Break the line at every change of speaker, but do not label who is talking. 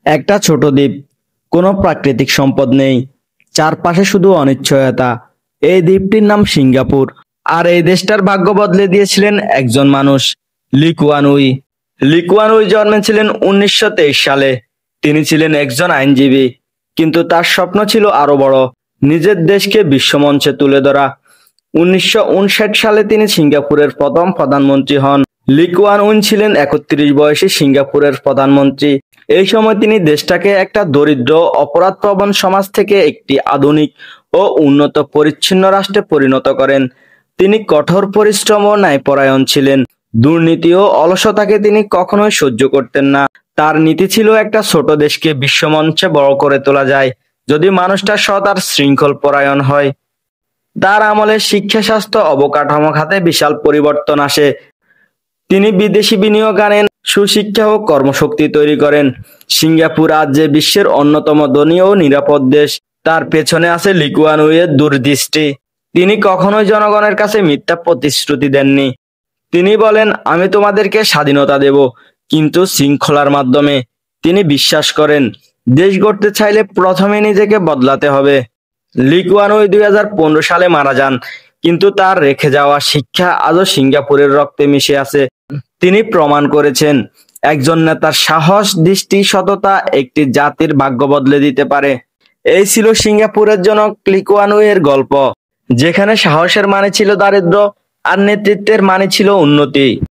একটা ছোট দ্বীপ, কোনো প্রাকৃতিক সম্পদ নেই, চারপাশে শুধু অনিশ্চয়তা। এই দ্বীপটির নাম সিঙ্গাপুর। আর এই দেশটার ভাগ্য বদলে দিয়েছিলেন একজন মানুষ, লি কুয়ান উই। লি কুয়ান উই জন্মেছিলেন 1923 সালে। তিনি ছিলেন একজন আইনজীবী, কিন্তু তার স্বপ্ন ছিল আরো বড়, নিজের দেশকে বিশ্বমঞ্চে তুলে ধরা। 1959 সালে তিনি সিঙ্গাপুরের প্রথম প্রধানমন্ত্রী হন। লি কুয়ান উই ছিলেন 31 বয়সে সিঙ্গাপুরের প্রধানমন্ত্রী। এই সময় তিনি দেশটাকে একটা দরিদ্র, অপরাধপ্রবণ সমাজ থেকে একটি আধুনিক ও উন্নত পরিচ্ছন্ন রাষ্ট্রে পরিণত করেন। তিনি কঠোর পরিশ্রম ও ন্যায়পরায়ণ ছিলেন। দুর্নীতি ও অলসতাকে তিনি কখনোই সহ্য করতেন না। তার নীতি ছিল একটা ছোট দেশকে বিশ্বমঞ্চে বড় করে তোলা যায়, যদি মানুষটা সৎ আর শৃঙ্খল পরায়ণ হয়। তার আমলে শিক্ষা, স্বাস্থ্য, অবকাঠামো খাতে বিশাল পরিবর্তন আসে। তিনি বিদেশি বিনিয়োগ আনেন, সুশিক্ষা ও কর্মশক্তি তৈরি করেন। সিঙ্গাপুর আজ যে বিশ্বের অন্যতম ধনী ও নিরাপদ দেশ, তার পেছনে আছে লি কুয়ান ইউর দূরদৃষ্টি। তিনি কখনোই জনগণের কাছে মিথ্যা প্রতিশ্রুতি দেননি। তিনি বলেন, আমি তোমাদেরকে স্বাধীনতা দেব, কিন্তু শৃঙ্খলার মাধ্যমে। তিনি বিশ্বাস করেন, দেশ গড়তে চাইলে প্রথমে নিজেকে বদলাতে হবে। লি কুয়ান ইউ 2015 সালে মারা যান, কিন্তু তার রেখে যাওয়া শিক্ষা আজও সিঙ্গাপুরের রক্তে মিশে আছে। তিনি প্রমাণ করেছেন, একজন নেতার সাহস, দৃষ্টি, সততা একটি জাতির ভাগ্য বদলে দিতে পারে। এই ছিল সিঙ্গাপুরের জনক লি কুয়ান ইউ এর গল্প, যেখানে সাহসের মানে ছিল দারিদ্র্য আর নেতৃত্বের মানে ছিল উন্নতি।